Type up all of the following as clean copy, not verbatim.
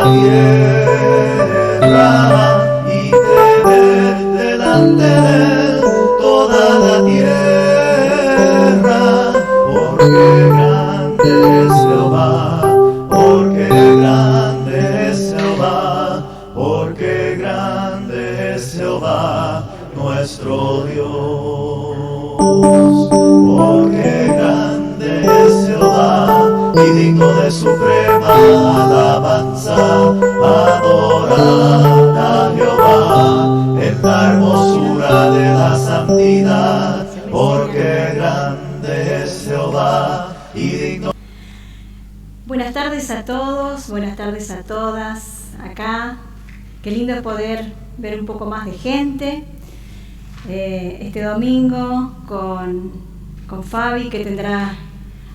la tierra y tener delante de él toda la tierra, porque grande es Jehová, porque grande es Jehová, porque grande es Jehová nuestro Dios, porque grande es Jehová y digno de suprema alabanza, adorad a Jehová en la hermosura de la santidad, porque grande es Jehová y digno. Buenas tardes a todos, buenas tardes a todas acá. Qué lindo es poder ver un poco más de gente este domingo con Fabi, que tendrá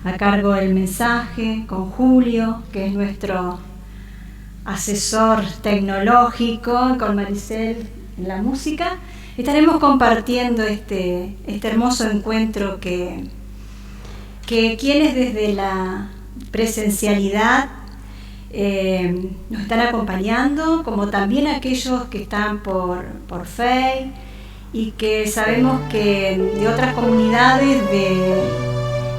a cargo el mensaje, con Julio, que es nuestro asesor tecnológico, con Maricel en la música. Estaremos compartiendo este hermoso encuentro que quienes desde la presencialidad nos están acompañando, como también aquellos que están por Face, y que sabemos que de otras comunidades de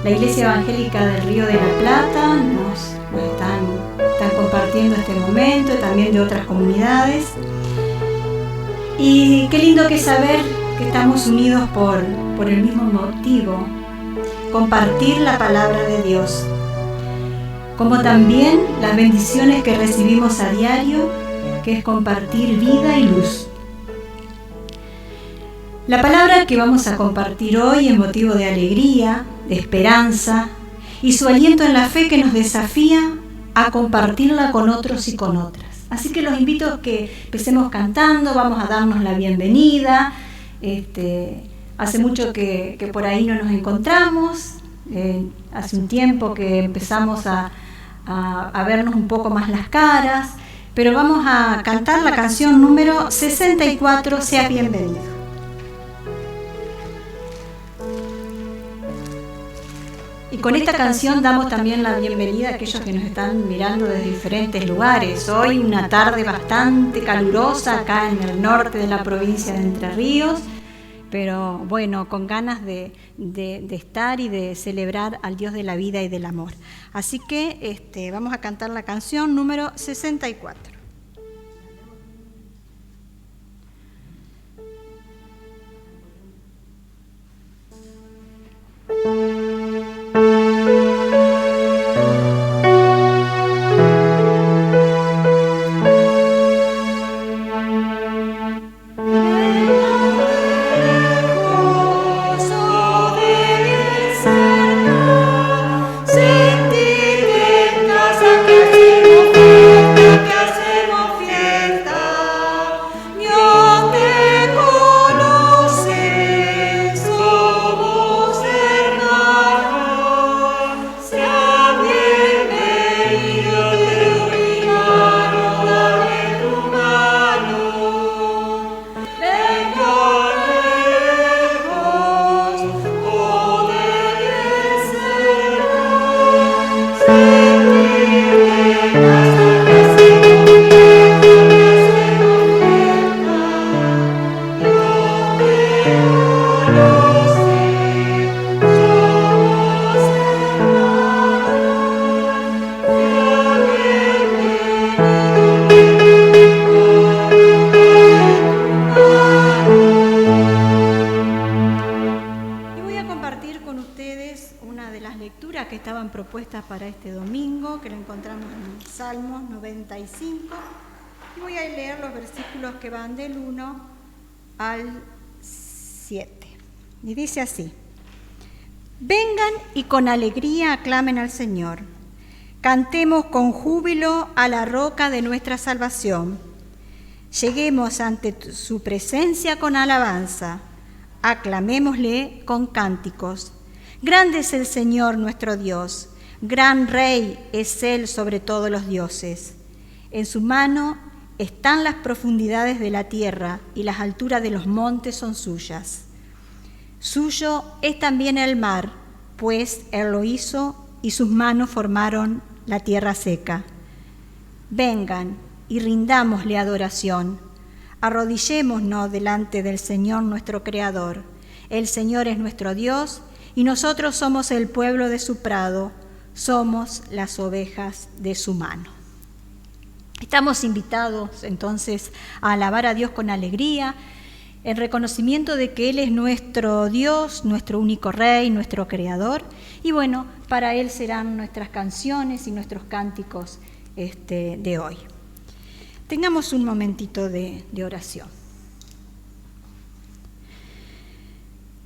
la Iglesia Evangélica del Río de la Plata nos están compartiendo este momento, también de otras comunidades. Y qué lindo que saber que estamos unidos por el mismo motivo: compartir la palabra de Dios, como también las bendiciones que recibimos a diario, que es compartir vida y luz. La palabra que vamos a compartir hoy es motivo de alegría, de esperanza y su aliento en la fe, que nos desafía a compartirla con otros y con otras. Así que los invito a que empecemos cantando, vamos a darnos la bienvenida. Hace mucho que por ahí no nos encontramos, hace un tiempo que empezamos a vernos un poco más las caras, pero vamos a cantar la canción número 64, Sea Bienvenido. Y con esta canción damos también la bienvenida a aquellos que nos están mirando desde diferentes lugares. Hoy una tarde bastante calurosa acá en el norte de la provincia de Entre Ríos, pero bueno, con ganas de estar y de celebrar al Dios de la vida y del amor. Así que vamos a cantar la canción número 64. Para este domingo, que lo encontramos en Salmos 95, y voy a leer los versículos que van del 1 al 7. Y dice así: vengan y con alegría aclamen al Señor, cantemos con júbilo a la roca de nuestra salvación, lleguemos ante su presencia con alabanza, aclamémosle con cánticos. Grande es el Señor nuestro Dios, gran Rey es Él sobre todos los dioses. En su mano están las profundidades de la tierra y las alturas de los montes son suyas. Suyo es también el mar, pues Él lo hizo y sus manos formaron la tierra seca. Vengan y rindámosle adoración. Arrodillémonos delante del Señor nuestro Creador. El Señor es nuestro Dios y nosotros somos el pueblo de su prado, somos las ovejas de su mano. Estamos invitados entonces a alabar a Dios con alegría, en reconocimiento de que Él es nuestro Dios, nuestro único Rey, nuestro Creador, y bueno, para Él serán nuestras canciones y nuestros cánticos de hoy. Tengamos un momentito de oración.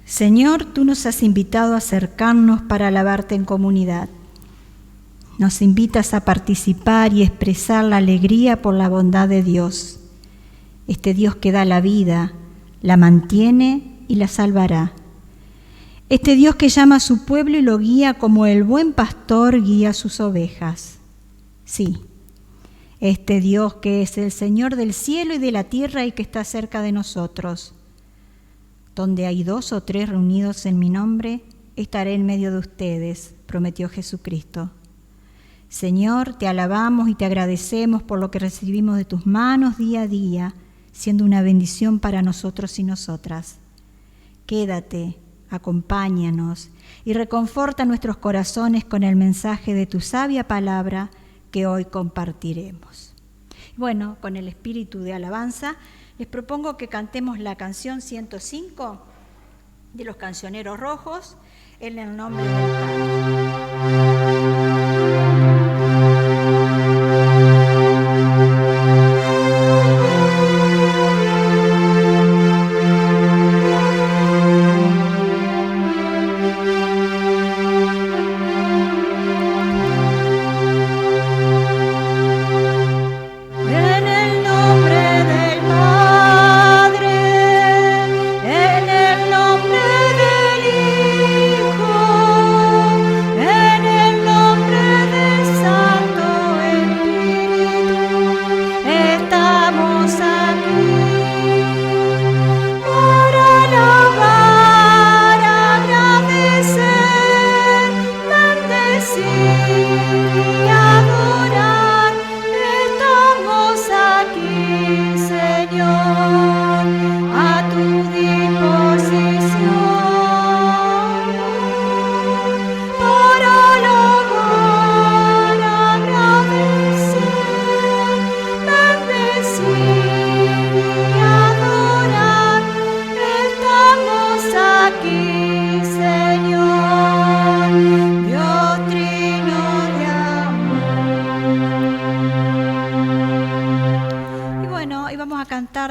Señor, tú nos has invitado a acercarnos para alabarte en comunidad. Nos invitas a participar y expresar la alegría por la bondad de Dios, este Dios que da la vida, la mantiene y la salvará. Este Dios que llama a su pueblo y lo guía como el buen pastor guía a sus ovejas. Sí, este Dios que es el Señor del cielo y de la tierra y que está cerca de nosotros. Donde hay 2 o 3 reunidos en mi nombre, estaré en medio de ustedes, prometió Jesucristo. Señor, te alabamos y te agradecemos por lo que recibimos de tus manos día a día, siendo una bendición para nosotros y nosotras. Quédate, acompáñanos y reconforta nuestros corazones con el mensaje de tu sabia palabra que hoy compartiremos. Bueno, con el espíritu de alabanza, les propongo que cantemos la canción 105 de los Cancioneros Rojos, en el nombre del Padre.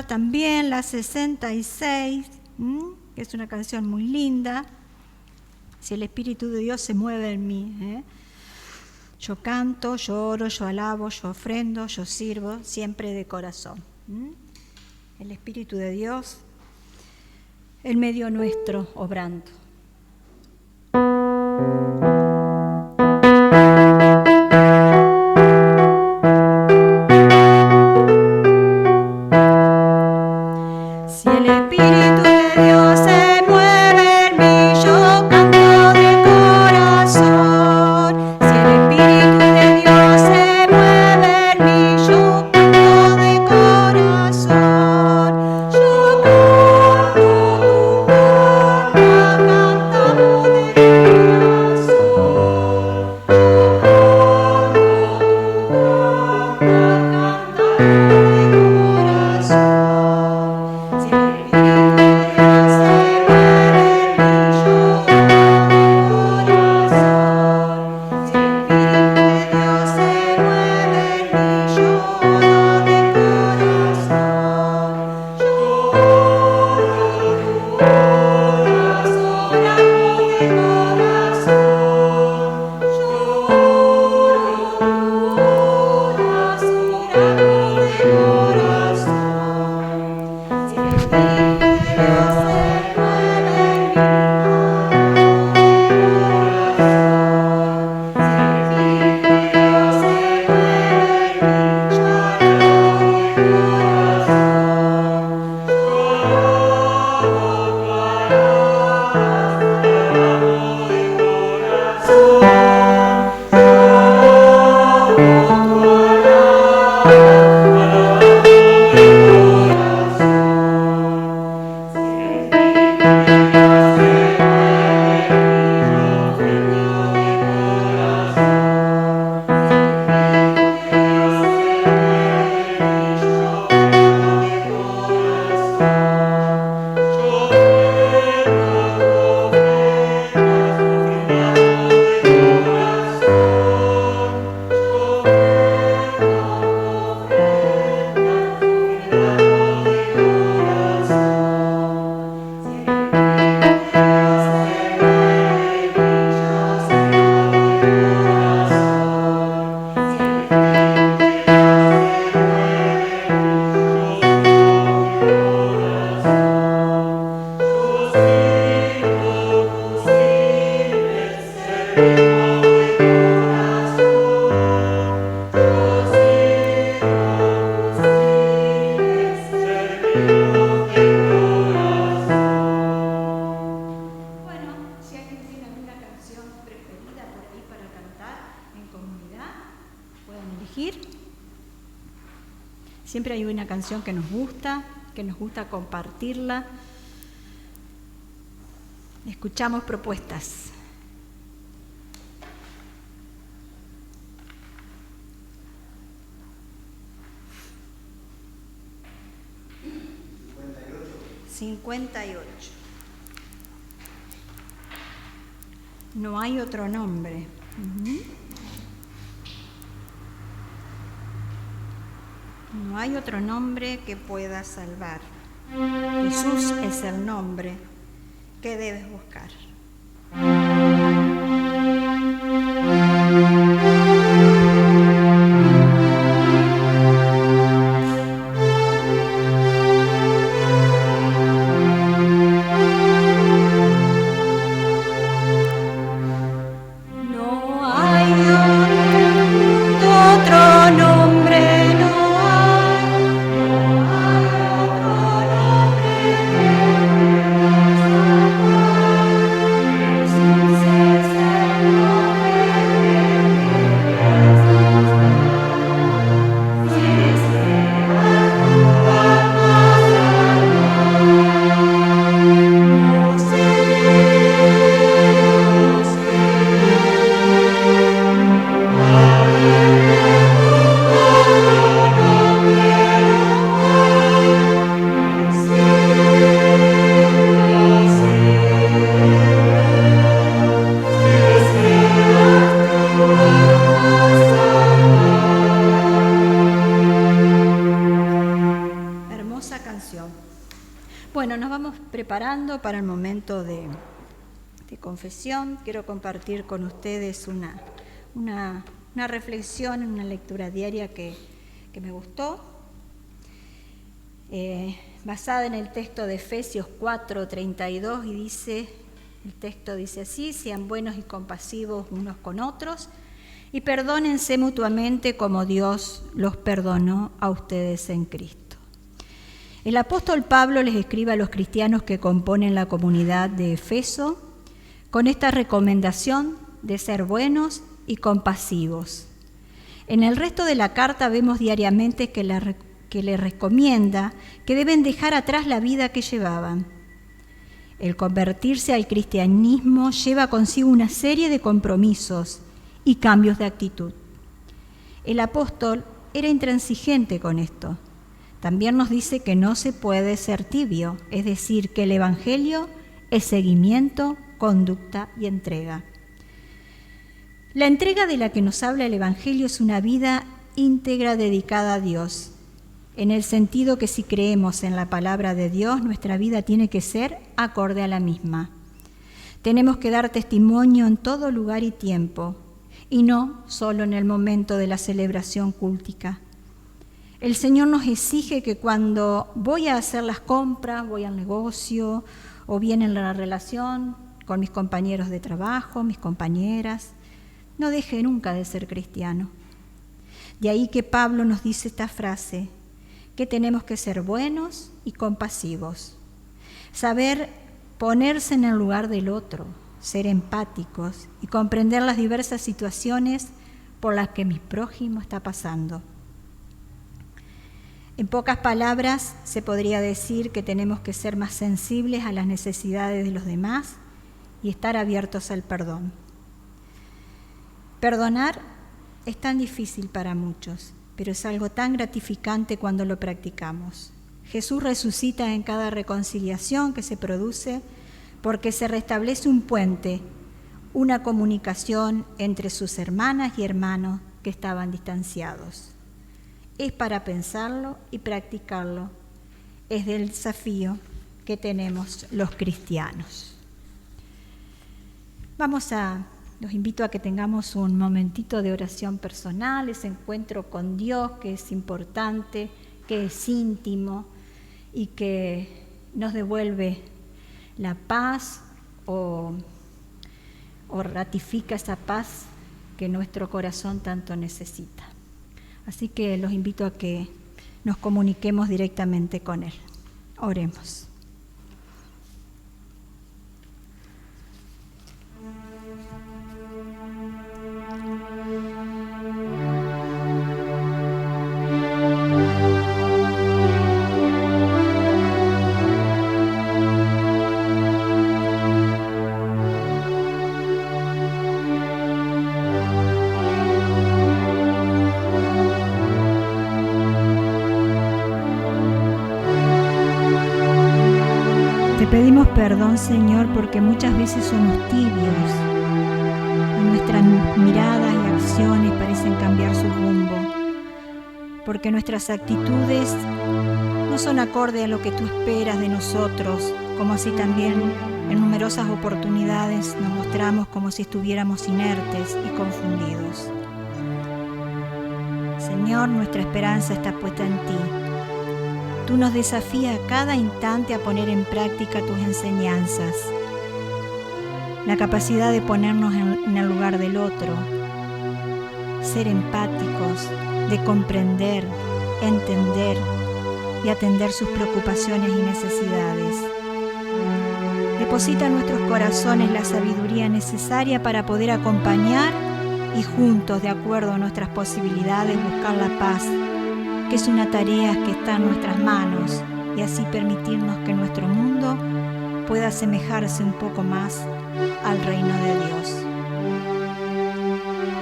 También la 66, que es una canción muy linda. Si el Espíritu de Dios se mueve en mí, yo canto, yo oro, yo alabo, yo ofrendo, yo sirvo, siempre de corazón. El Espíritu de Dios en medio nuestro obrando. Cantamos de corazón. elegir. Siempre hay una canción que nos gusta compartirla. Escuchamos propuestas. «58». No hay otro nombre. No hay otro nombre que pueda salvar. Jesús es el nombre que debes buscar. Bueno, nos vamos preparando para el momento de confesión. Quiero compartir con ustedes una reflexión, una lectura diaria que me gustó, basada en el texto de Efesios 4:32, y el texto dice así: sean buenos y compasivos unos con otros y perdónense mutuamente como Dios los perdonó a ustedes en Cristo. El apóstol Pablo les escribe a los cristianos que componen la comunidad de Efeso con esta recomendación de ser buenos y compasivos. En el resto de la carta vemos diariamente que le recomienda que deben dejar atrás la vida que llevaban. El convertirse al cristianismo lleva consigo una serie de compromisos y cambios de actitud. El apóstol era intransigente con esto. También nos dice que no se puede ser tibio, es decir, que el Evangelio es seguimiento, conducta y entrega. La entrega de la que nos habla el Evangelio es una vida íntegra dedicada a Dios, en el sentido que si creemos en la palabra de Dios, nuestra vida tiene que ser acorde a la misma. Tenemos que dar testimonio en todo lugar y tiempo, y no solo en el momento de la celebración cultica. El Señor nos exige que cuando voy a hacer las compras, voy al negocio, o bien en la relación con mis compañeros de trabajo, mis compañeras, no deje nunca de ser cristiano. De ahí que Pablo nos dice esta frase, que tenemos que ser buenos y compasivos, saber ponerse en el lugar del otro, ser empáticos y comprender las diversas situaciones por las que mi prójimo está pasando. En pocas palabras, se podría decir que tenemos que ser más sensibles a las necesidades de los demás y estar abiertos al perdón. Perdonar es tan difícil para muchos, pero es algo tan gratificante cuando lo practicamos. Jesús resucita en cada reconciliación que se produce porque se restablece un puente, una comunicación entre sus hermanas y hermanos que estaban distanciados. Es para pensarlo y practicarlo. Es del desafío que tenemos los cristianos. Los invito a que tengamos un momentito de oración personal, ese encuentro con Dios que es importante, que es íntimo y que nos devuelve la paz o ratifica esa paz que nuestro corazón tanto necesita. Así que los invito a que nos comuniquemos directamente con Él. Oremos. pedimos perdón, Señor, porque muchas veces somos tibios y nuestras miradas y acciones parecen cambiar su rumbo, porque nuestras actitudes no son acorde a lo que tú esperas de nosotros, como así también en numerosas oportunidades nos mostramos como si estuviéramos inertes y confundidos. Señor, nuestra esperanza está puesta en ti. Tú nos desafías a cada instante a poner en práctica tus enseñanzas. La capacidad de ponernos en el lugar del otro, ser empáticos, de comprender, entender y atender sus preocupaciones y necesidades. Deposita en nuestros corazones la sabiduría necesaria para poder acompañar y juntos, de acuerdo a nuestras posibilidades, buscar la paz, que es una tarea que está en nuestras manos, y así permitirnos que nuestro mundo pueda asemejarse un poco más al reino de Dios.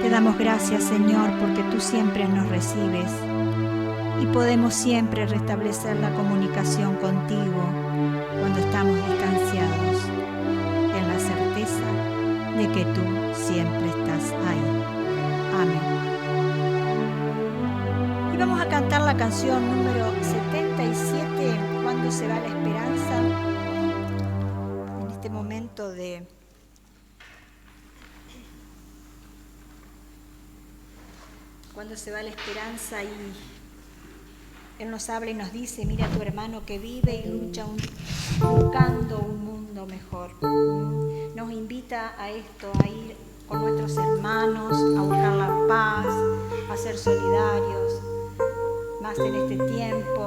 Te damos gracias, Señor, porque tú siempre nos recibes y podemos siempre restablecer la comunicación contigo cuando estamos distanciados, en la certeza de que tú siempre estás ahí. Amén. Y vamos a cantar la canción número 77, ¿Cuándo se va la esperanza? En este momento de cuando se va la esperanza, y Él nos habla y nos dice: mira a tu hermano que vive y lucha buscando un mundo mejor. Nos invita a esto, a ir con nuestros hermanos, a buscar la paz, a ser solidarios, más en este tiempo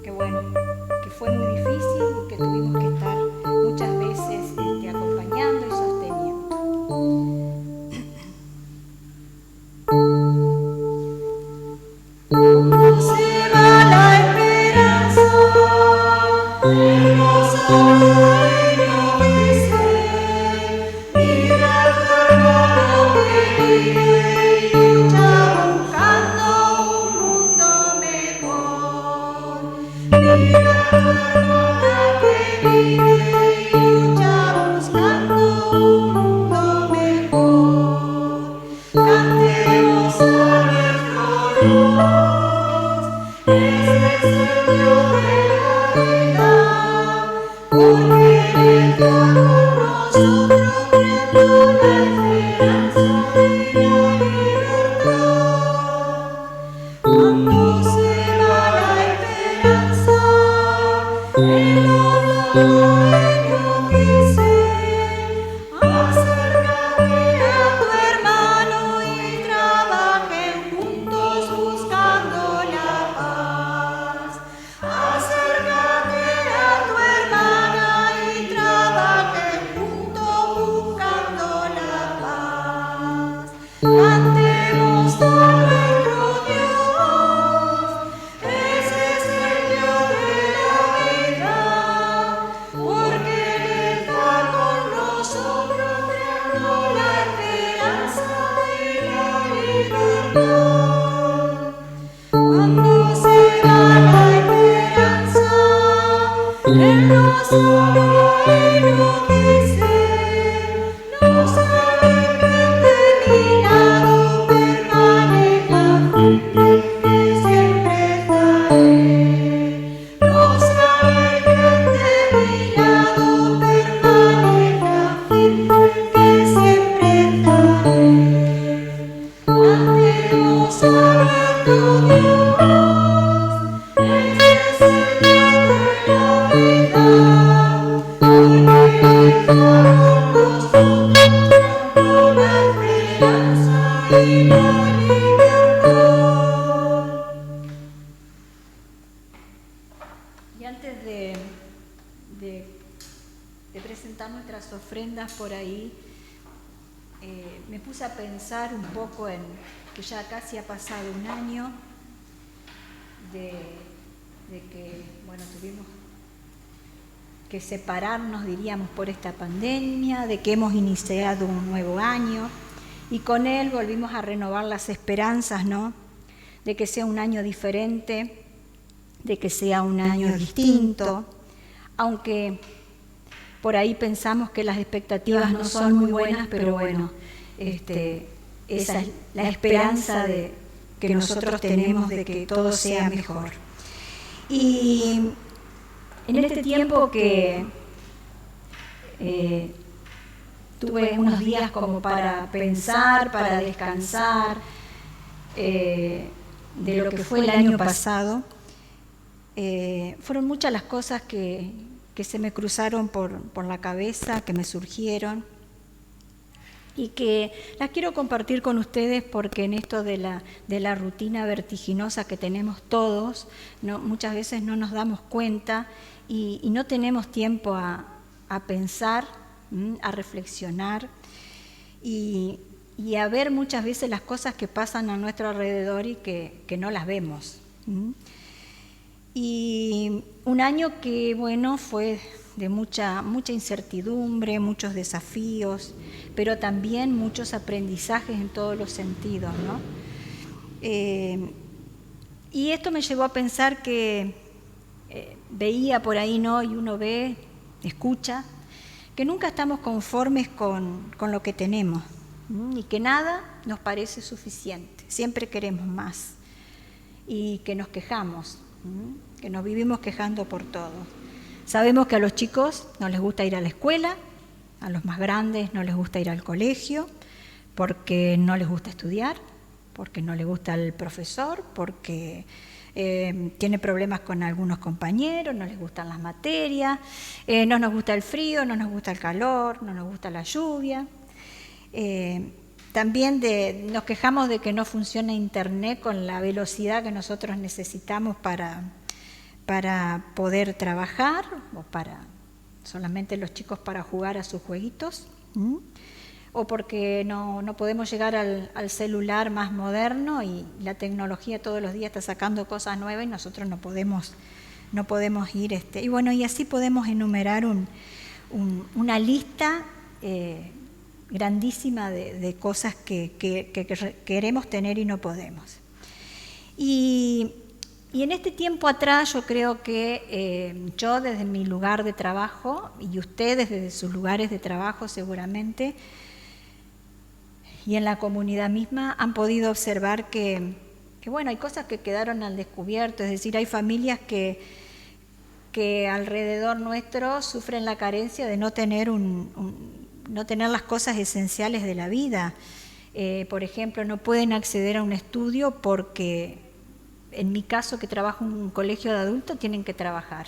que fue muy difícil y que tuvimos que estar muchas veces acompañando y sosteniendo. ¿Cómo se va la esperanza? Y antes de presentar nuestras ofrendas por ahí, me puse a pensar un poco en que ya casi ha pasado un año de que, bueno, tuvimos que separarnos, diríamos, por esta pandemia, de que hemos iniciado un nuevo año y con él volvimos a renovar las esperanzas, ¿no? De que sea un año diferente, de que sea un año distinto, aunque por ahí pensamos que las expectativas no son muy buenas, pero bueno, esa es la esperanza que nosotros tenemos de que todo sea mejor. Y en este tiempo que tuve unos días como para pensar, para descansar de lo que fue el año pasado, fueron muchas las cosas que se me cruzaron por la cabeza, que me surgieron y que las quiero compartir con ustedes porque en esto de la rutina vertiginosa que tenemos todos, muchas veces no nos damos cuenta y no tenemos tiempo a pensar, a reflexionar y a ver muchas veces las cosas que pasan a nuestro alrededor y que no las vemos. Y un año que, bueno, fue de mucha incertidumbre, muchos desafíos, pero también muchos aprendizajes en todos los sentidos, ¿no? Y esto me llevó a pensar que veía por ahí, ¿no? Y uno ve, escucha, que nunca estamos conformes con lo que tenemos, y que nada nos parece suficiente, siempre queremos más, y que nos quejamos, que nos vivimos quejando por todo. Sabemos que a los chicos no les gusta ir a la escuela, a los más grandes no les gusta ir al colegio, porque no les gusta estudiar, porque no les gusta el profesor, porque tiene problemas con algunos compañeros, no les gustan las materias, no nos gusta el frío, no nos gusta el calor, no nos gusta la lluvia. También nos quejamos de que no funciona Internet con la velocidad que nosotros necesitamos para poder trabajar, o para solamente los chicos para jugar a sus jueguitos, o porque no podemos llegar al celular más moderno y la tecnología todos los días está sacando cosas nuevas y nosotros no podemos ir. Y bueno, y así podemos enumerar una lista grandísima de cosas que queremos tener y no podemos. Y en este tiempo atrás yo creo que yo desde mi lugar de trabajo y ustedes desde sus lugares de trabajo seguramente y en la comunidad misma han podido observar que bueno, hay cosas que quedaron al descubierto, es decir, hay familias que alrededor nuestro sufren la carencia de no tener no tener las cosas esenciales de la vida. Por ejemplo, no pueden acceder a un estudio porque, en mi caso, que trabajo en un colegio de adultos, tienen que trabajar.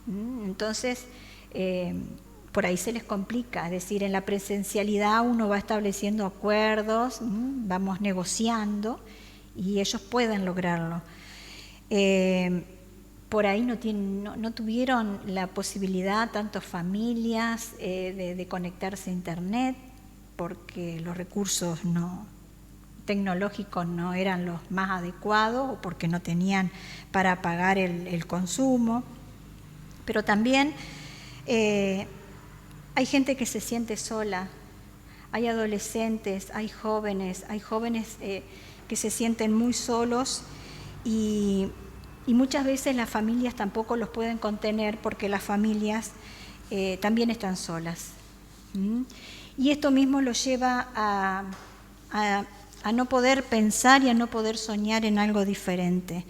Entonces, por ahí se les complica, es decir, en la presencialidad uno va estableciendo acuerdos, vamos negociando y ellos pueden lograrlo. Por ahí no tuvieron la posibilidad, tantas familias, de conectarse a Internet, porque los recursos tecnológicos no eran los más adecuados, o porque no tenían para pagar el consumo. Pero también hay gente que se siente sola, hay adolescentes, hay jóvenes que se sienten muy solos y muchas veces las familias tampoco los pueden contener porque las familias también están solas. Y esto mismo los lleva a no poder pensar y a no poder soñar en algo diferente.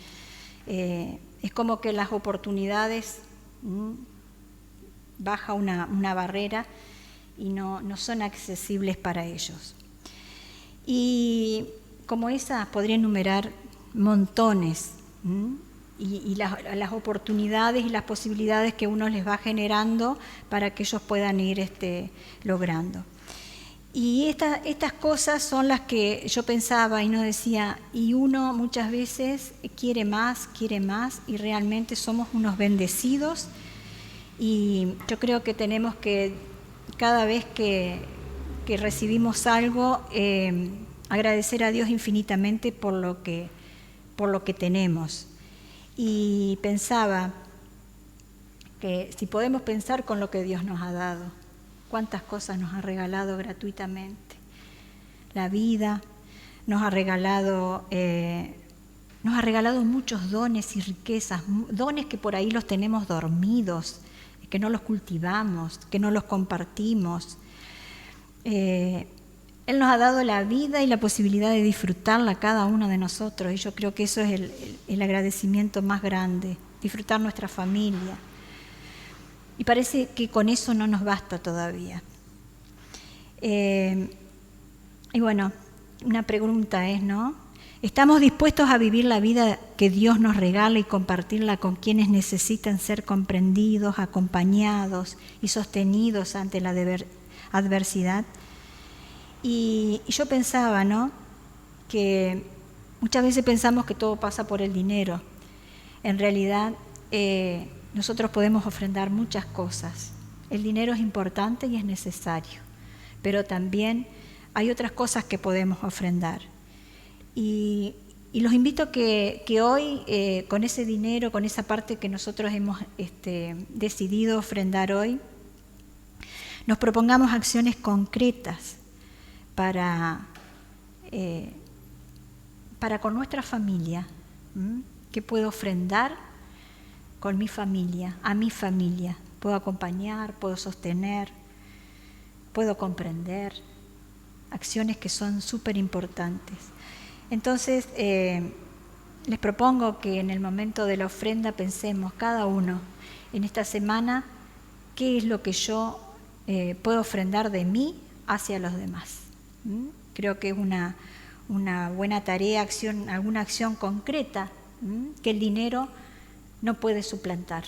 Es como que las oportunidades baja una barrera y no son accesibles para ellos. Y como esas podría enumerar montones. Y las oportunidades y las posibilidades que uno les va generando para que ellos puedan ir logrando. Y estas cosas son las que yo pensaba y nos decía, y uno muchas veces quiere más y realmente somos unos bendecidos y yo creo que tenemos que cada vez que recibimos algo agradecer a Dios infinitamente por lo que tenemos. Y pensaba que si podemos pensar con lo que Dios nos ha dado, cuántas cosas nos ha regalado gratuitamente. La vida, nos ha regalado Nos ha regalado muchos dones y riquezas, dones que por ahí los tenemos dormidos, que no los cultivamos, que no los compartimos. Él nos ha dado la vida y la posibilidad de disfrutarla a cada uno de nosotros, y yo creo que eso es el agradecimiento más grande, disfrutar nuestra familia. Y parece que con eso no nos basta todavía. Y bueno, una pregunta es, ¿no? ¿Estamos dispuestos a vivir la vida que Dios nos regala y compartirla con quienes necesitan ser comprendidos, acompañados y sostenidos ante la adversidad? Y yo pensaba, ¿no?, que muchas veces pensamos que todo pasa por el dinero. En realidad, nosotros podemos ofrendar muchas cosas. El dinero es importante y es necesario, pero también hay otras cosas que podemos ofrendar. Y los invito a que hoy, con ese dinero, con esa parte que nosotros hemos decidido ofrendar hoy, nos propongamos acciones concretas para con nuestra familia. ¿Qué puedo ofrendar con mi familia, a mi familia? Puedo acompañar, puedo sostener, puedo comprender. Acciones que son súper importantes. Entonces, les propongo que en el momento de la ofrenda pensemos cada uno en esta semana qué es lo que yo puedo ofrendar de mí hacia los demás. Creo que es una buena tarea, alguna acción concreta que el dinero no puede suplantar.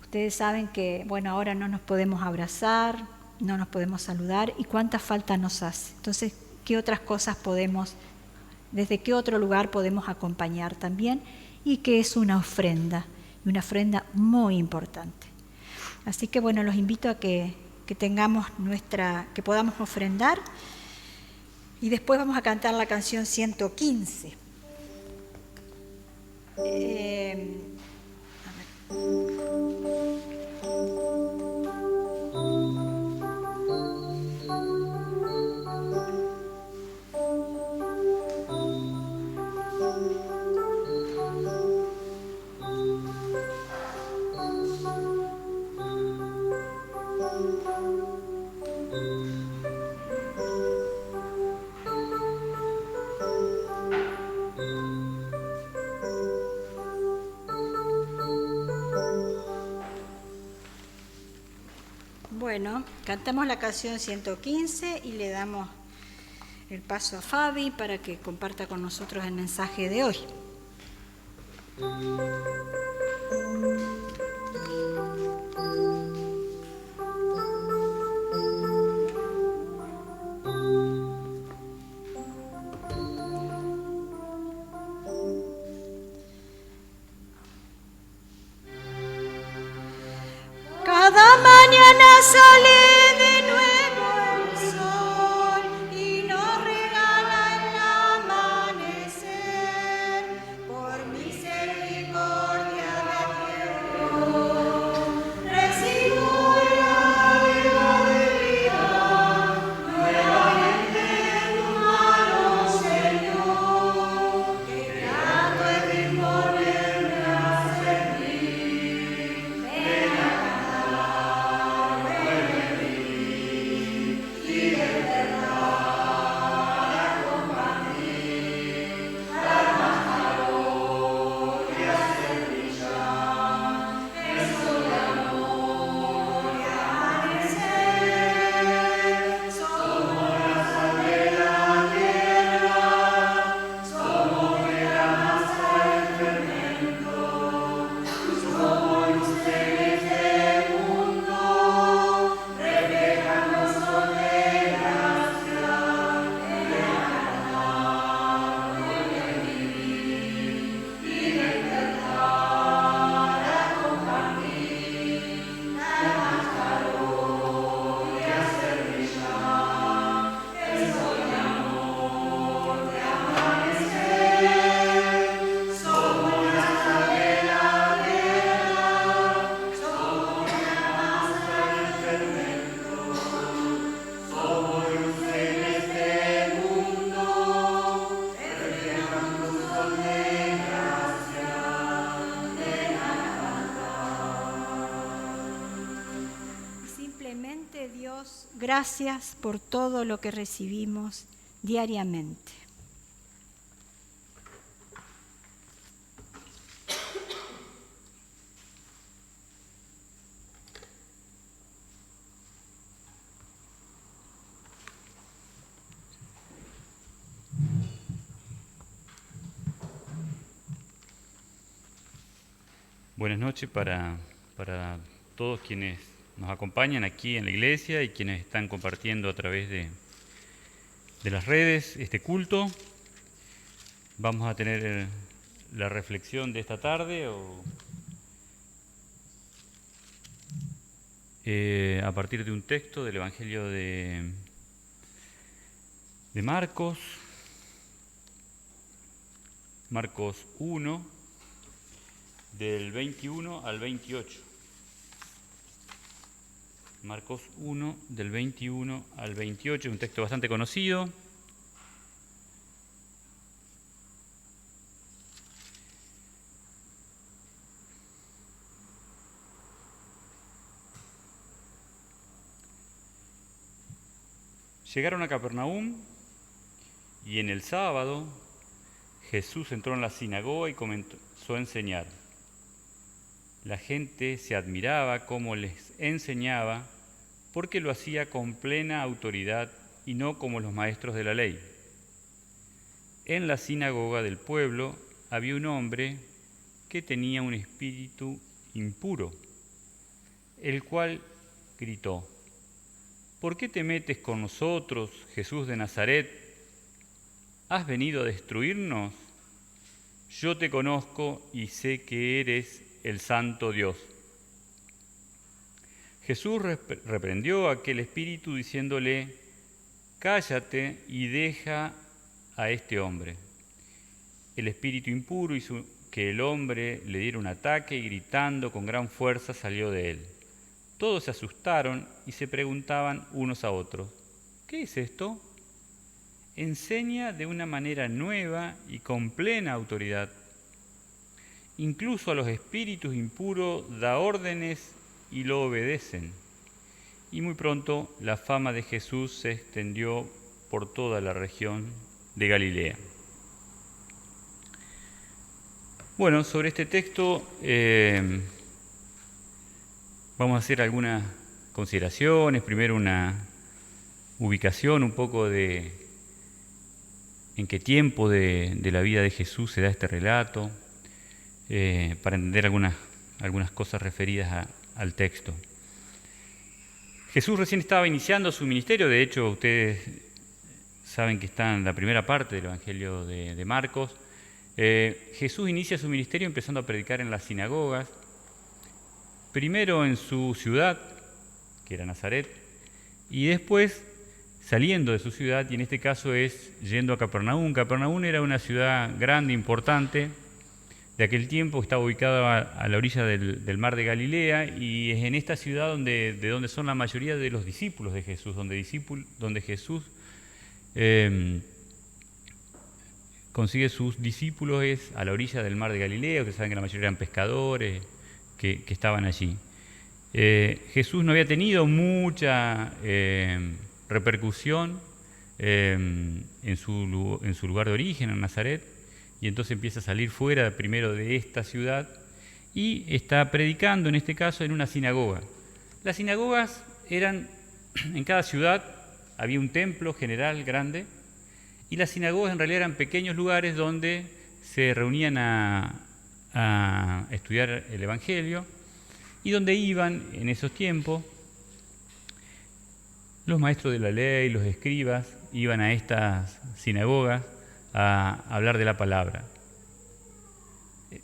Ustedes saben que, bueno, ahora no nos podemos abrazar, no nos podemos saludar, y cuánta falta nos hace. Entonces, ¿qué otras cosas desde qué otro lugar podemos acompañar también? Y que es una ofrenda muy importante. Así que bueno, los invito a que tengamos que podamos ofrendar, y después vamos a cantar la canción 115. Bueno, cantamos la canción 115 y le damos el paso a Fabi para que comparta con nosotros el mensaje de hoy. Cada mañana sale de nuevo el sol y nos regala el amanecer. Por misericordia de Dios, recibo la vida de vida, nuevamente en tu mano, Señor, que grato es disponerme a servir. Ven a cantar, ven gracias por todo lo que recibimos diariamente. Buenas noches para todos quienes nos acompañan aquí en la iglesia y quienes están compartiendo a través de las redes este culto. Vamos a tener la reflexión de esta tarde a partir de un texto del Evangelio de Marcos 1, del 21 al 28. Marcos 1, del 21 al 28, un texto bastante conocido. Llegaron a Capernaum y en el sábado Jesús entró en la sinagoga y comenzó a enseñar. La gente se admiraba cómo les enseñaba, porque lo hacía con plena autoridad y no como los maestros de la ley. En la sinagoga del pueblo había un hombre que tenía un espíritu impuro, el cual gritó: ¿Por qué te metes con nosotros, Jesús de Nazaret? ¿Has venido a destruirnos? Yo te conozco y sé que eres el Santo Dios. Jesús reprendió a aquel espíritu diciéndole: cállate y deja a este hombre. El espíritu impuro hizo que el hombre le diera un ataque y gritando con gran fuerza salió de él. Todos se asustaron y se preguntaban unos a otros: ¿qué es esto? Enseña de una manera nueva y con plena autoridad. Incluso a los espíritus impuros da órdenes y lo obedecen. Y muy pronto la fama de Jesús se extendió por toda la región de Galilea. Bueno, sobre este texto vamos a hacer algunas consideraciones. Primero una ubicación un poco de en qué tiempo de la vida de Jesús se da este relato, para entender algunas cosas referidas al texto. Jesús recién estaba iniciando su ministerio. De hecho, ustedes saben que está en la primera parte del Evangelio de Marcos. Jesús inicia su ministerio empezando a predicar en las sinagogas, primero en su ciudad, que era Nazaret, y después saliendo de su ciudad, y en este caso es yendo a Capernaum. Capernaum era una ciudad grande, importante, de aquel tiempo, estaba ubicada a la orilla del mar de Galilea, y es en esta ciudad de donde son la mayoría de los discípulos de Jesús, donde Jesús consigue sus discípulos, es a la orilla del mar de Galilea. Ustedes saben que la mayoría eran pescadores que estaban allí. Jesús no había tenido mucha repercusión en su lugar de origen, en Nazaret, y entonces empieza a salir fuera primero de esta ciudad y está predicando, en este caso, en una sinagoga. Las sinagogas eran, en cada ciudad había un templo general grande, y las sinagogas en realidad eran pequeños lugares donde se reunían a estudiar el Evangelio, y donde iban en esos tiempos los maestros de la ley, los escribas, iban a estas sinagogas a hablar de la palabra.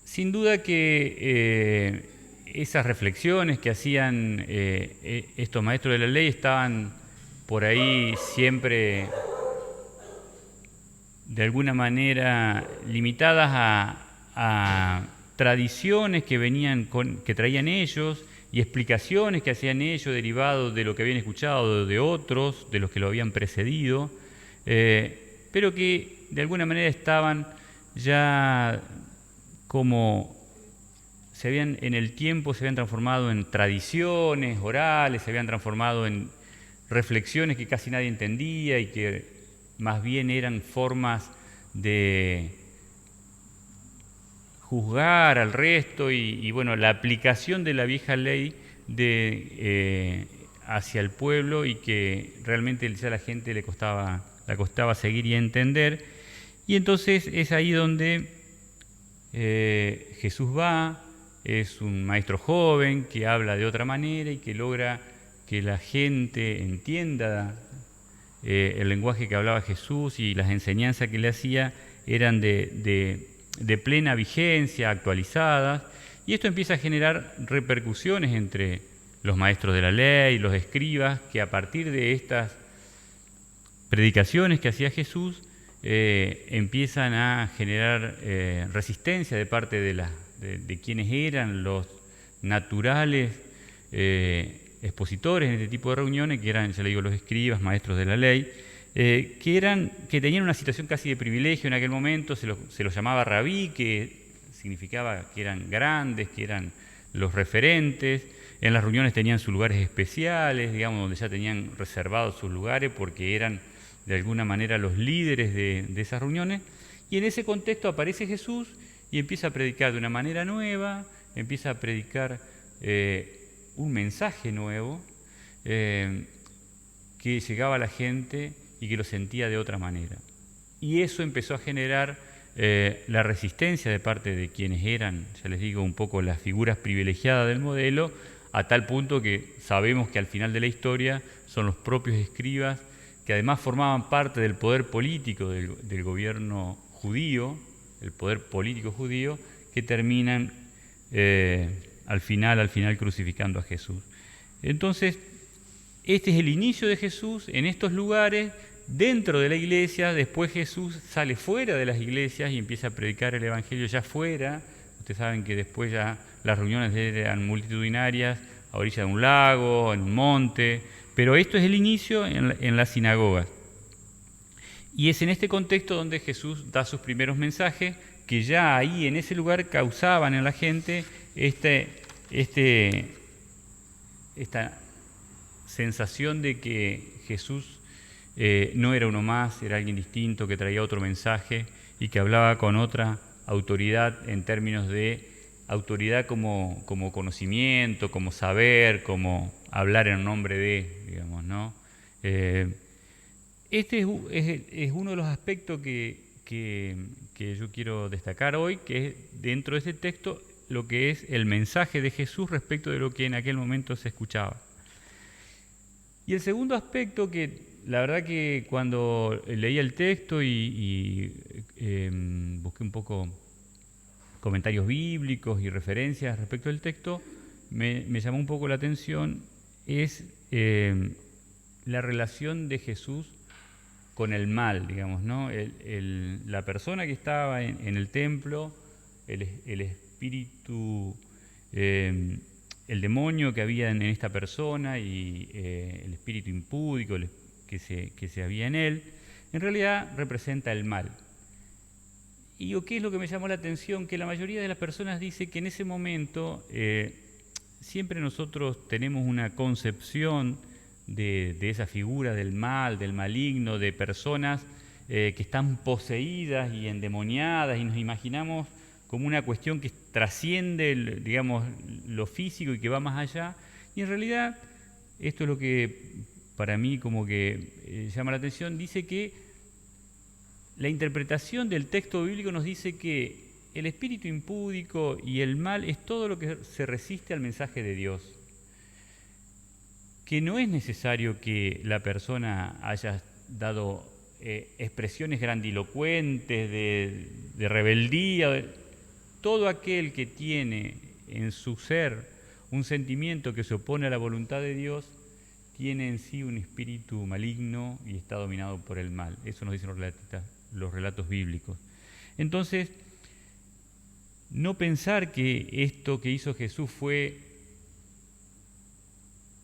Sin duda que esas reflexiones que hacían estos maestros de la ley estaban por ahí siempre de alguna manera limitadas a tradiciones que traían ellos y explicaciones que hacían ellos derivados de lo que habían escuchado de otros, de los que lo habían precedido, pero que de alguna manera estaban ya como en el tiempo se habían transformado en tradiciones orales, se habían transformado en reflexiones que casi nadie entendía y que más bien eran formas de juzgar al resto y bueno, la aplicación de la vieja ley hacia el pueblo, y que realmente ya a la gente le costaba seguir y entender. Y entonces es ahí donde Jesús va. Es un maestro joven que habla de otra manera y que logra que la gente entienda el lenguaje que hablaba Jesús, y las enseñanzas que le hacía eran de plena vigencia, actualizadas, y esto empieza a generar repercusiones entre los maestros de la ley, los escribas, que a partir de estas predicaciones que hacía Jesús empiezan a generar resistencia de parte de quienes eran los naturales expositores en este tipo de reuniones, que eran, ya le digo, los escribas, maestros de la ley, que tenían una situación casi de privilegio en aquel momento. Se los llamaba rabí, que significaba que eran grandes, que eran los referentes. En las reuniones tenían sus lugares especiales, digamos, donde ya tenían reservados sus lugares porque eran de alguna manera los líderes de esas reuniones. Y en ese contexto aparece Jesús y empieza a predicar de una manera nueva, empieza a predicar un mensaje nuevo que llegaba a la gente y que lo sentía de otra manera. Y eso empezó a generar la resistencia de parte de quienes eran, ya les digo, un poco las figuras privilegiadas del modelo, a tal punto que sabemos que al final de la historia son los propios escribas, que además formaban parte del poder político del gobierno judío, el poder político judío, que terminan al final crucificando a Jesús. Entonces, este es el inicio de Jesús en estos lugares, dentro de la iglesia. Después Jesús sale fuera de las iglesias y empieza a predicar el Evangelio ya fuera. Ustedes saben que después ya las reuniones eran multitudinarias, a orilla de un lago, en un monte, pero esto es el inicio en las sinagogas. Y es en este contexto donde Jesús da sus primeros mensajes, que ya ahí en ese lugar causaban en la gente esta sensación de que Jesús no era uno más, era alguien distinto, que traía otro mensaje y que hablaba con otra autoridad, en términos de autoridad como conocimiento, como saber, como hablar en nombre de, digamos, ¿no? Este es uno de los aspectos que yo quiero destacar hoy, que es dentro de ese texto lo que es el mensaje de Jesús respecto de lo que en aquel momento se escuchaba. Y el segundo aspecto, que la verdad que cuando leía el texto y busqué un poco comentarios bíblicos y referencias respecto del texto, me llamó un poco la atención, es la relación de Jesús con el mal, digamos, ¿no? La persona que estaba en el templo, el espíritu, el demonio que había en esta persona y el espíritu impúdico que se había en él, en realidad representa el mal. Y ¿qué es lo que me llamó la atención? Que la mayoría de las personas dice que en ese momento siempre nosotros tenemos una concepción de esa figura del mal, del maligno, de personas que están poseídas y endemoniadas, y nos imaginamos como una cuestión que trasciende, digamos, lo físico y que va más allá. Y en realidad, esto es lo que para mí como que llama la atención, dice que la interpretación del texto bíblico nos dice que el espíritu impúdico y el mal es todo lo que se resiste al mensaje de Dios. Que no es necesario que la persona haya dado expresiones grandilocuentes de rebeldía. Todo aquel que tiene en su ser un sentimiento que se opone a la voluntad de Dios, tiene en sí un espíritu maligno y está dominado por el mal. Eso nos dicen los relatos bíblicos. Entonces, no pensar que esto que hizo Jesús fue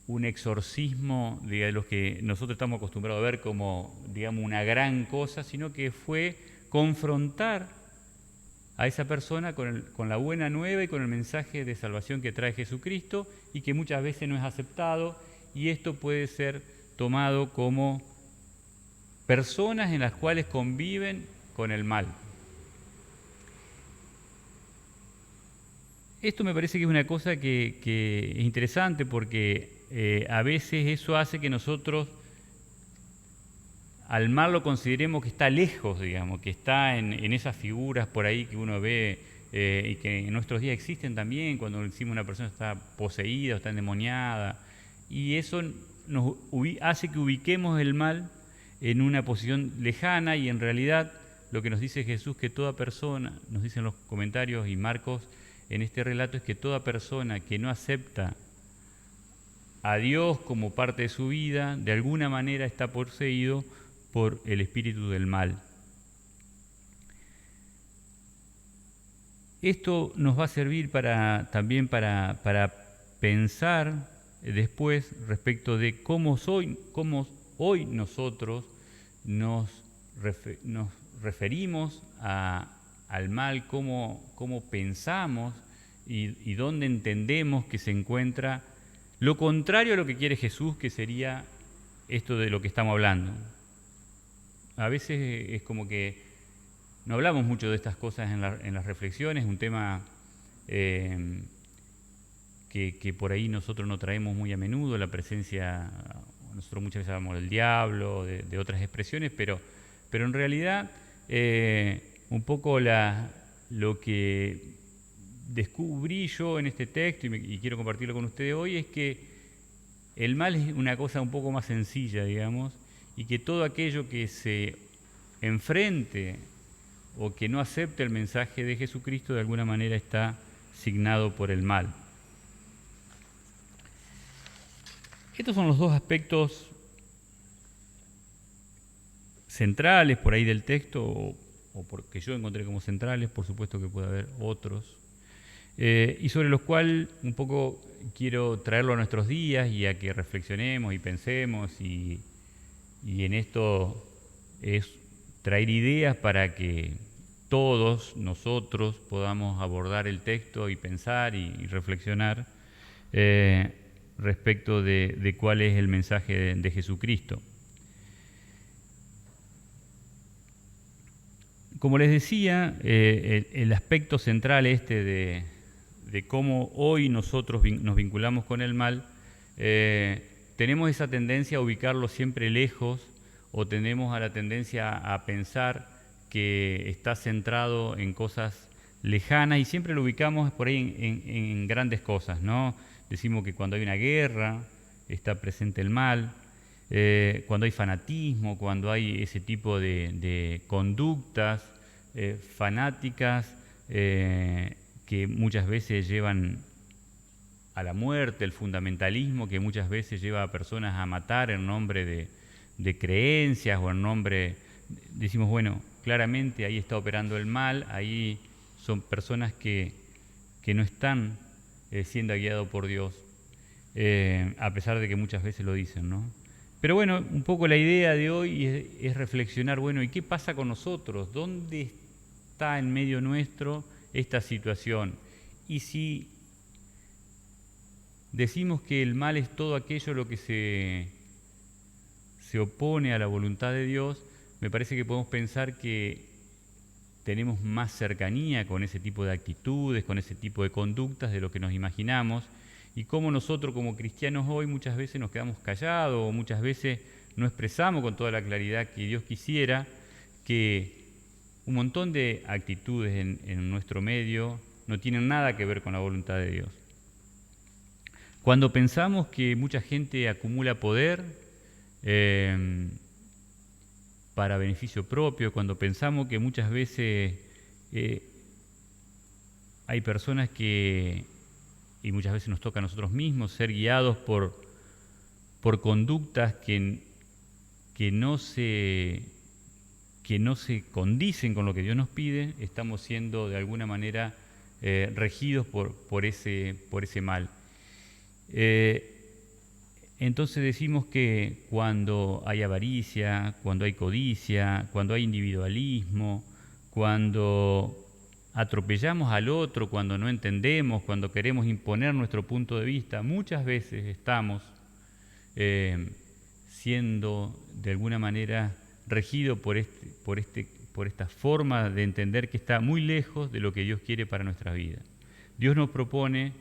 un exorcismo de los que nosotros estamos acostumbrados a ver como, digamos, una gran cosa, sino que fue confrontar a esa persona con la buena nueva y con el mensaje de salvación que trae Jesucristo, y que muchas veces no es aceptado, y esto puede ser tomado como personas en las cuales conviven con el mal. Esto me parece que es una cosa que es interesante porque a veces eso hace que nosotros al mal lo consideremos que está lejos, digamos, que está en esas figuras por ahí que uno ve y que en nuestros días existen también, cuando decimos una persona está poseída o está endemoniada, y eso nos hace que ubiquemos el mal en una posición lejana, y en realidad lo que nos dice Jesús, que toda persona, nos dicen los comentarios y Marcos en este relato, es que toda persona que no acepta a Dios como parte de su vida, de alguna manera está poseído por el espíritu del mal. Esto nos va a servir también para pensar después respecto de cómo hoy nosotros nos referimos al mal, cómo pensamos y dónde entendemos que se encuentra lo contrario a lo que quiere Jesús, que sería esto de lo que estamos hablando. A veces es como que no hablamos mucho de estas cosas en las reflexiones, un tema que por ahí nosotros no traemos muy a menudo, la presencia, nosotros muchas veces hablamos del diablo, de otras expresiones, pero en realidad un poco lo que descubrí yo en este texto y quiero compartirlo con ustedes hoy es que el mal es una cosa un poco más sencilla, digamos, y que todo aquello que se enfrente o que no acepte el mensaje de Jesucristo de alguna manera está signado por el mal. Estos son los dos aspectos centrales por ahí del texto, o porque yo encontré como centrales, por supuesto que puede haber otros, y sobre los cuales un poco quiero traerlo a nuestros días y a que reflexionemos y pensemos, y en esto es traer ideas para que todos nosotros podamos abordar el texto y pensar y reflexionar respecto de cuál es el mensaje de Jesucristo. Como les decía, el aspecto central de cómo hoy nosotros nos vinculamos con el mal, tenemos esa tendencia a ubicarlo siempre lejos, o tenemos a la tendencia a pensar que está centrado en cosas lejanas y siempre lo ubicamos por ahí en grandes cosas, ¿no? Decimos que cuando hay una guerra está presente el mal, cuando hay fanatismo, cuando hay ese tipo de conductas fanáticas que muchas veces llevan a la muerte, el fundamentalismo que muchas veces lleva a personas a matar en nombre de creencias o en nombre, decimos, bueno, claramente ahí está operando el mal, ahí son personas que no están siendo guiados por Dios, a pesar de que muchas veces lo dicen, ¿no? Pero bueno, un poco la idea de hoy es reflexionar, bueno, ¿y qué pasa con nosotros? ¿Dónde está en medio nuestro esta situación? Y si decimos que el mal es todo aquello lo que se opone a la voluntad de Dios, me parece que podemos pensar que tenemos más cercanía con ese tipo de actitudes, con ese tipo de conductas de lo que nos imaginamos, y cómo nosotros como cristianos hoy muchas veces nos quedamos callados o muchas veces no expresamos con toda la claridad que Dios quisiera, que un montón de actitudes en nuestro medio no tienen nada que ver con la voluntad de Dios. Cuando pensamos que mucha gente acumula poder para beneficio propio, cuando pensamos que muchas veces hay personas y muchas veces nos toca a nosotros mismos ser guiados por conductas que no se condicen con lo que Dios nos pide, estamos siendo de alguna manera regidos por ese mal. Entonces decimos que cuando hay avaricia, cuando hay codicia, cuando hay individualismo, cuando atropellamos al otro, cuando no entendemos, cuando queremos imponer nuestro punto de vista, muchas veces estamos siendo de alguna manera regido por esta forma de entender que está muy lejos de lo que Dios quiere para nuestra vida. Dios nos propone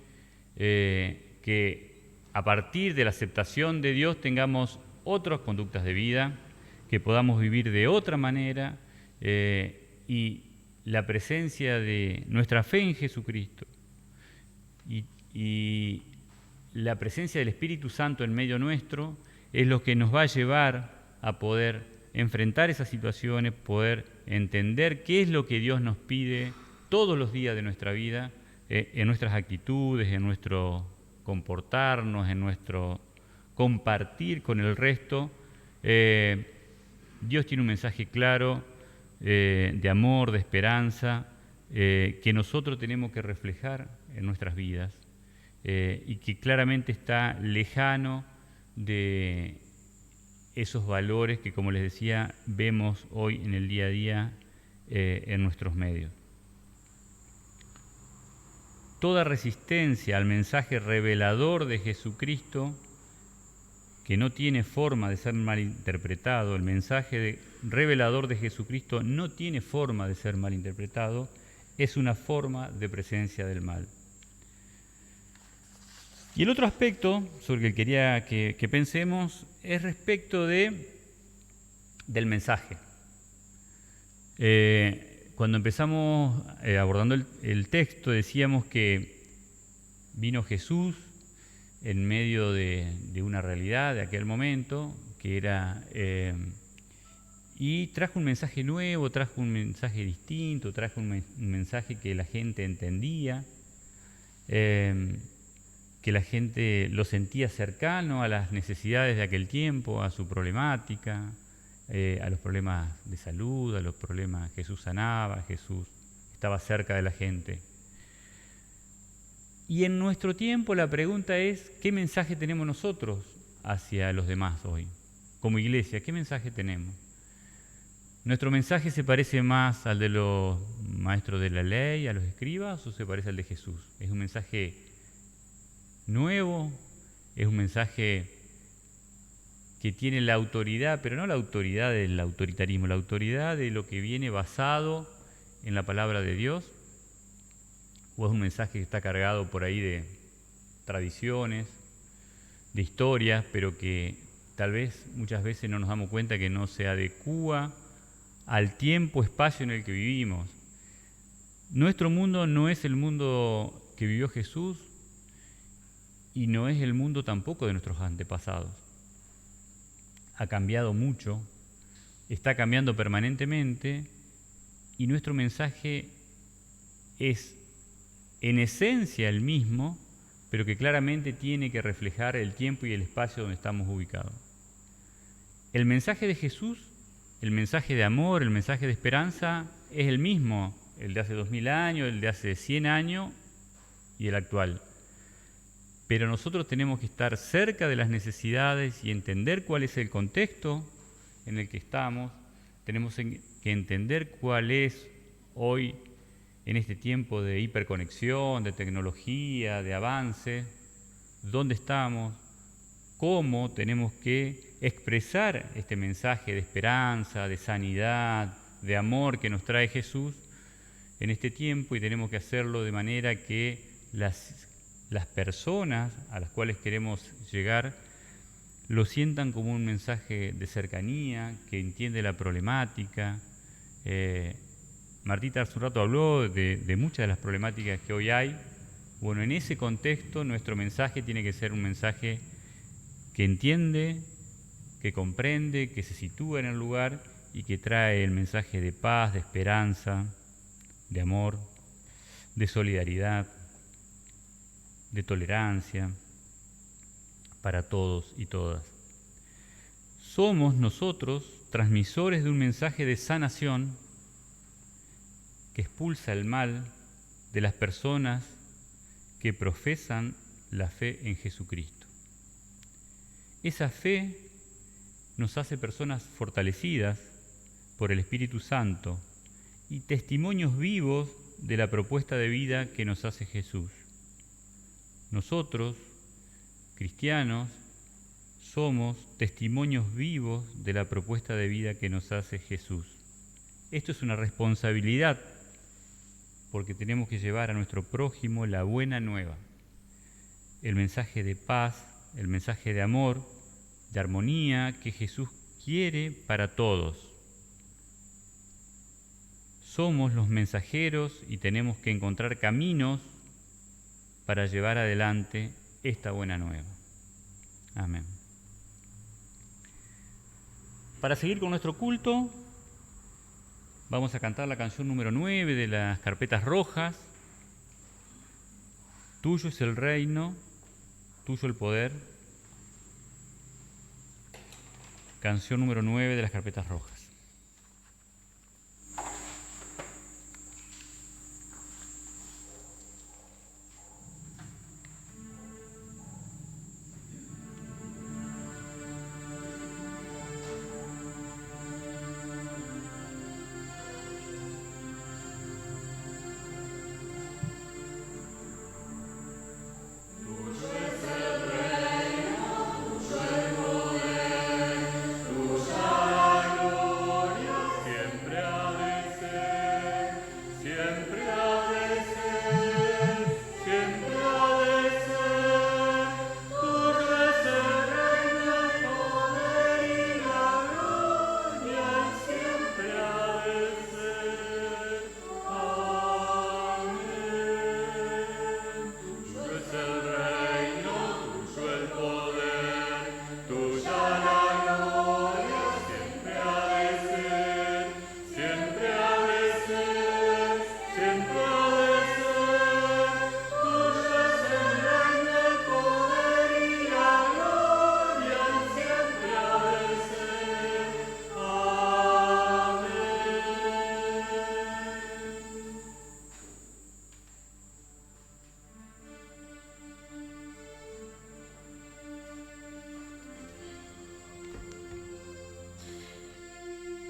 que a partir de la aceptación de Dios tengamos otras conductas de vida, que podamos vivir de otra manera, y la presencia de nuestra fe en Jesucristo y la presencia del Espíritu Santo en medio nuestro es lo que nos va a llevar a poder enfrentar esas situaciones, poder entender qué es lo que Dios nos pide todos los días de nuestra vida, en nuestras actitudes, en nuestro comportarnos, en nuestro compartir con el resto. Dios tiene un mensaje claro de amor, de esperanza, que nosotros tenemos que reflejar en nuestras vidas, y que claramente está lejano de esos valores que, como les decía, vemos hoy en el día a día en nuestros medios. Toda resistencia al mensaje revelador de Jesucristo, que no tiene forma de ser malinterpretado, el mensaje revelador de Jesucristo no tiene forma de ser malinterpretado, es una forma de presencia del mal. Y el otro aspecto sobre el que quería que pensemos es respecto del mensaje. Cuando empezamos abordando el texto, decíamos que vino Jesús en medio de una realidad de aquel momento, que era, y trajo un mensaje nuevo, trajo un mensaje distinto, trajo un mensaje que la gente entendía, que la gente lo sentía cercano a las necesidades de aquel tiempo, a su problemática, a los problemas de salud, a los problemas. Jesús sanaba, Jesús estaba cerca de la gente. Y en nuestro tiempo la pregunta es, ¿qué mensaje tenemos nosotros hacia los demás hoy? Como iglesia, ¿qué mensaje tenemos? ¿Nuestro mensaje se parece más al de los maestros de la ley, a los escribas, o se parece al de Jesús? ¿Es un mensaje nuevo? ¿Es un mensaje que tiene la autoridad, pero no la autoridad del autoritarismo, la autoridad de lo que viene basado en la palabra de Dios? ¿O es un mensaje que está cargado por ahí de tradiciones, de historias, pero que tal vez muchas veces no nos damos cuenta que no se adecúa al tiempo, espacio en el que vivimos? Nuestro mundo no es el mundo que vivió Jesús y no es el mundo tampoco de nuestros antepasados. Ha cambiado mucho, está cambiando permanentemente, y nuestro mensaje es en esencia el mismo, pero que claramente tiene que reflejar el tiempo y el espacio donde estamos ubicados. El mensaje de Jesús, el mensaje de amor, el mensaje de esperanza es el mismo, el de hace 2000 años, el de hace 100 años y el actual. Pero nosotros tenemos que estar cerca de las necesidades y entender cuál es el contexto en el que estamos. Tenemos que entender cuál es hoy, en este tiempo de hiperconexión, de tecnología, de avance, dónde estamos, cómo tenemos que expresar este mensaje de esperanza, de sanidad, de amor que nos trae Jesús en este tiempo, y tenemos que hacerlo de manera que las personas a las cuales queremos llegar lo sientan como un mensaje de cercanía, que entiende la problemática. Martita hace un rato habló de muchas de las problemáticas que hoy hay. Bueno, en ese contexto nuestro mensaje tiene que ser un mensaje que entiende, que comprende, que se sitúa en el lugar y que trae el mensaje de paz, de esperanza, de amor, de solidaridad, de tolerancia para todos y todas. Somos nosotros transmisores de un mensaje de sanación que expulsa el mal de las personas que profesan la fe en Jesucristo. Esa fe nos hace personas fortalecidas por el Espíritu Santo y testimonios vivos de la propuesta de vida que nos hace Jesús. Nosotros, cristianos, Somos testimonios vivos de la propuesta de vida que nos hace Jesús. Esto es una responsabilidad, porque tenemos que llevar a nuestro prójimo la buena nueva, el mensaje de paz, el mensaje de amor, de armonía que Jesús quiere para todos. Somos los mensajeros y tenemos que encontrar caminos para llevar adelante esta buena nueva. Amén. Para seguir con nuestro culto, vamos a cantar la canción número 9 de las Carpetas Rojas. Tuyo es el reino, tuyo el poder. Canción número 9 de las Carpetas Rojas.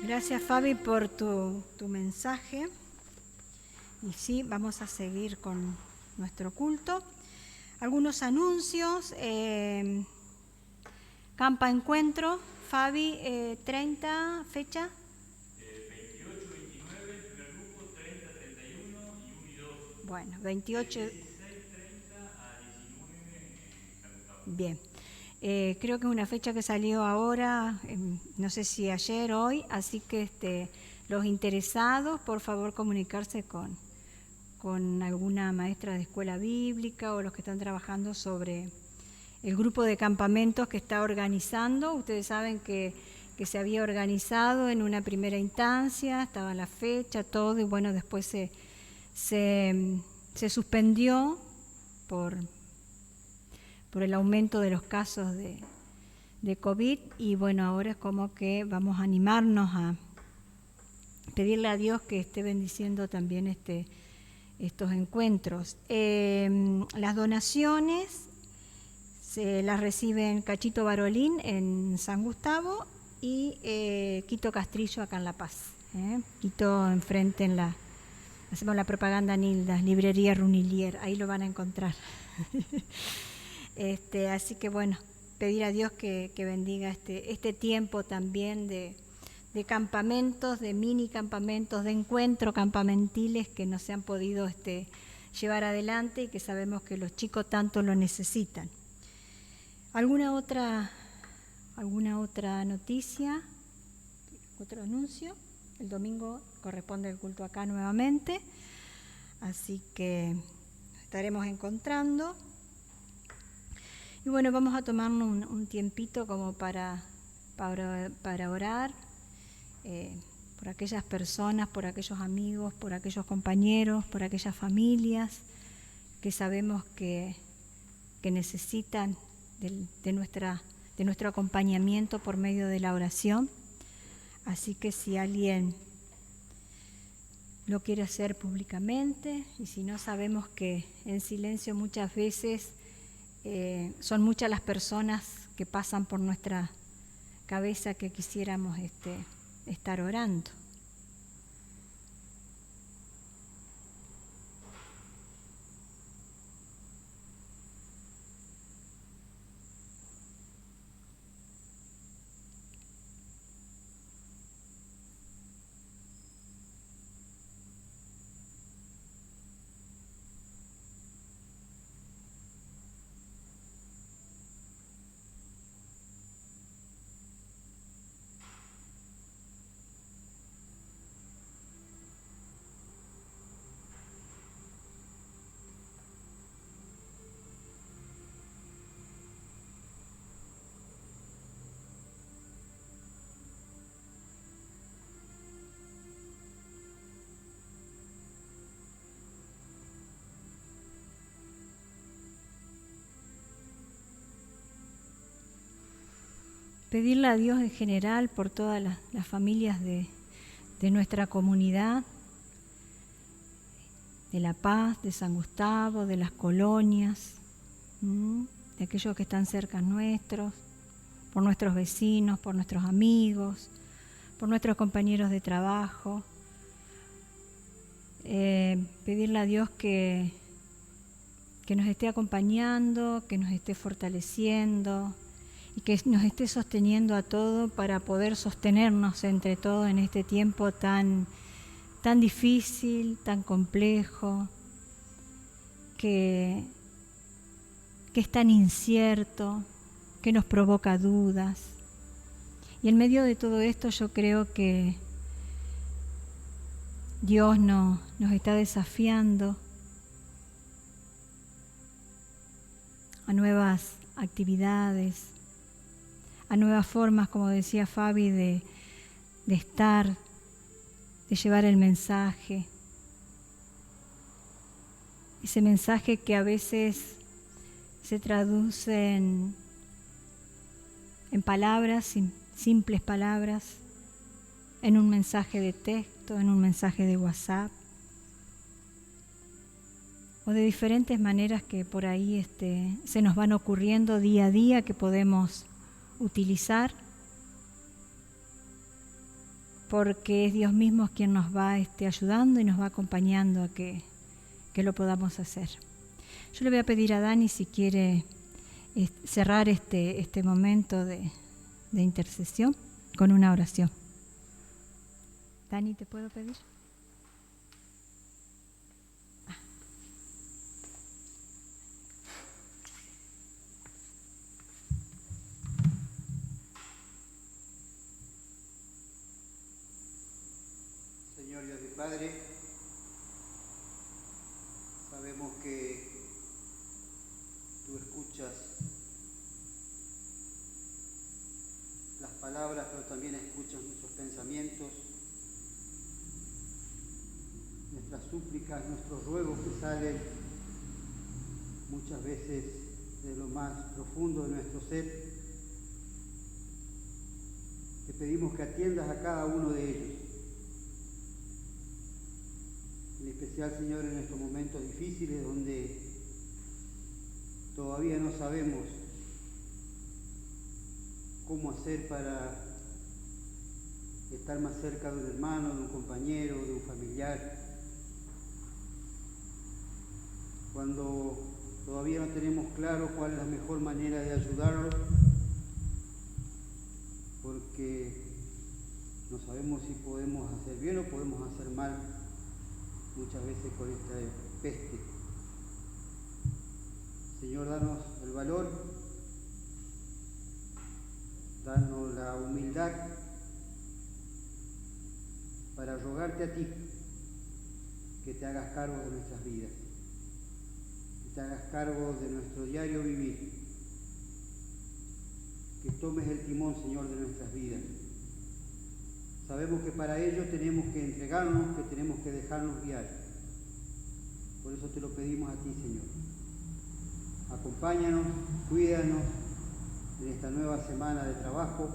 Gracias, Fabi, por tu mensaje. Y sí, vamos a seguir con nuestro culto. Algunos anuncios. Campa Encuentro, Fabi, 30, fecha. 28, 29, el primer grupo, 30, 31 y 1 y 2. Bueno, 28. 16, 30 a 19 en Camucaba. Bien. Creo que es una fecha que salió ahora, no sé si ayer o hoy, así que los interesados, por favor, comunicarse con alguna maestra de escuela bíblica o los que están trabajando sobre el grupo de campamentos que está organizando. Ustedes saben que se había organizado en una primera instancia, estaba la fecha, todo, y bueno, después se suspendió por el aumento de los casos de COVID, y bueno, ahora es como que vamos a animarnos a pedirle a Dios que esté bendiciendo también estos encuentros. Las donaciones se las reciben Cachito Barolín en San Gustavo y Quito Castrillo acá en La Paz. Quito enfrente hacemos la propaganda Nilda, librería Runilier, ahí lo van a encontrar. Así que bueno, pedir a Dios que bendiga este tiempo también de campamentos, de mini campamentos, de encuentro campamentiles que no se han podido llevar adelante y que sabemos que los chicos tanto lo necesitan. ¿Alguna otra noticia? ¿Otro anuncio? El domingo corresponde el culto acá nuevamente, así que estaremos encontrando. Y bueno, vamos a tomarnos un tiempito como para orar por aquellas personas, por aquellos amigos, por aquellos compañeros, por aquellas familias que sabemos que necesitan de nuestro acompañamiento por medio de la oración. Así que si alguien lo quiere hacer públicamente, y si no, sabemos que en silencio muchas veces son muchas las personas que pasan por nuestra cabeza que quisiéramos estar orando. pedirle a Dios en general por todas las familias de nuestra comunidad, de La Paz, de San Gustavo, de las colonias, de aquellos que están cerca nuestros, por nuestros vecinos, por nuestros amigos, por nuestros compañeros de trabajo. Pedirle a Dios que nos esté acompañando, que nos esté fortaleciendo y que nos esté sosteniendo a todos para poder sostenernos entre todos en este tiempo tan difícil, tan complejo, que es tan incierto, que nos provoca dudas. Y en medio de todo esto yo creo que Dios nos está desafiando a nuevas actividades, a nuevas formas, como decía Fabi, de estar, de llevar el mensaje. Ese mensaje que a veces se traduce en palabras, simples palabras, en un mensaje de texto, en un mensaje de WhatsApp, o de diferentes maneras que por ahí se nos van ocurriendo día a día que podemos utilizar, porque es Dios mismo quien nos va ayudando y nos va acompañando a que lo podamos hacer. Yo le voy a pedir a Dani si quiere cerrar este momento de intercesión con una oración. Dani, ¿te puedo pedir? Señor Dios y Padre, sabemos que tú escuchas las palabras, pero también escuchas nuestros pensamientos, nuestras súplicas, nuestros ruegos que salen muchas veces de lo más profundo de nuestro ser. Te pedimos que atiendas a cada uno de ellos. En especial, Señor, en estos momentos difíciles donde todavía no sabemos cómo hacer para estar más cerca de un hermano, de un compañero, de un familiar. Cuando todavía no tenemos claro cuál es la mejor manera de ayudarlo, porque no sabemos si podemos hacer bien o podemos hacer mal muchas veces con esta peste. Señor, danos el valor, danos la humildad para rogarte a ti que te hagas cargo de nuestras vidas, que te hagas cargo de nuestro diario vivir, que tomes el timón, Señor, de nuestras vidas. Sabemos que para ello tenemos que entregarnos, que tenemos que dejarnos guiar. Por eso te lo pedimos a ti, Señor. Acompáñanos, cuídanos en esta nueva semana de trabajo,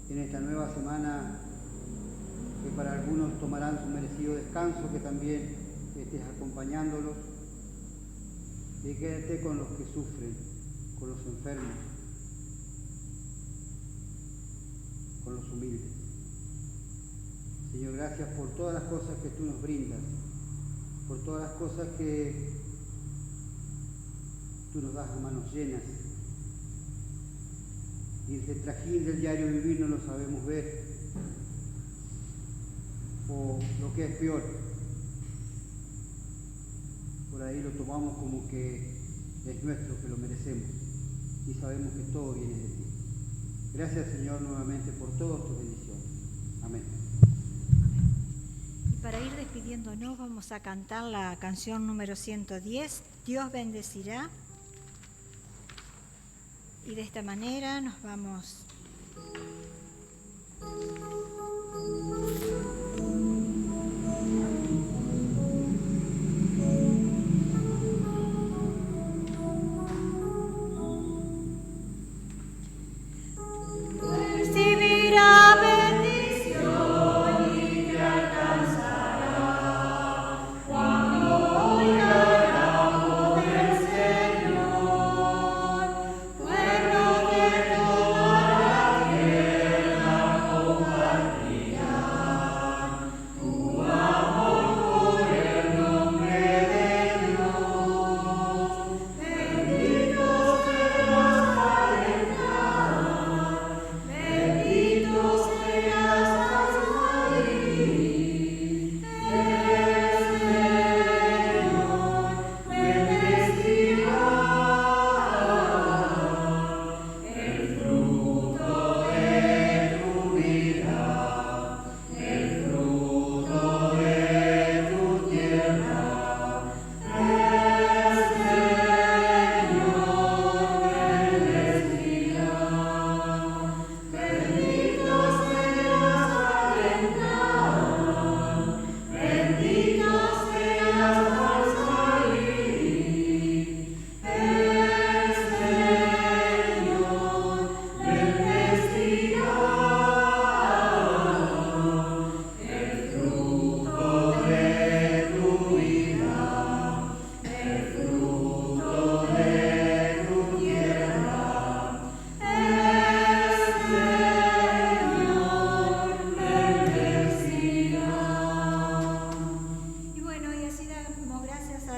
en esta nueva semana que para algunos tomarán su merecido descanso, que también estés acompañándolos. Y quédate con los que sufren, con los enfermos, con los humildes. Señor, gracias por todas las cosas que tú nos brindas, por todas las cosas que tú nos das a manos llenas. Y el trajín del diario vivir no lo sabemos ver, o lo que es peor, por ahí lo tomamos como que es nuestro, que lo merecemos, y sabemos que todo viene de ti. Gracias, Señor, nuevamente por todas tus bendiciones. Amén. Y para ir despidiéndonos vamos a cantar la canción número 110, Dios bendecirá. Y de esta manera nos vamos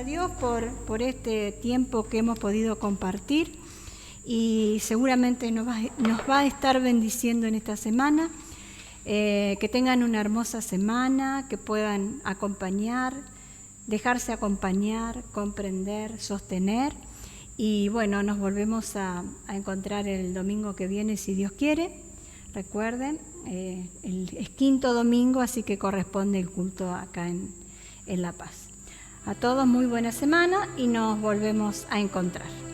a Dios por este tiempo que hemos podido compartir y seguramente nos va a estar bendiciendo en esta semana. Que tengan una hermosa semana, que puedan acompañar, dejarse acompañar, comprender, sostener. Y bueno, nos volvemos a encontrar el domingo que viene, si Dios quiere. Recuerden, es quinto domingo, así que corresponde el culto acá en La Paz. A todos muy buena semana y nos volvemos a encontrar.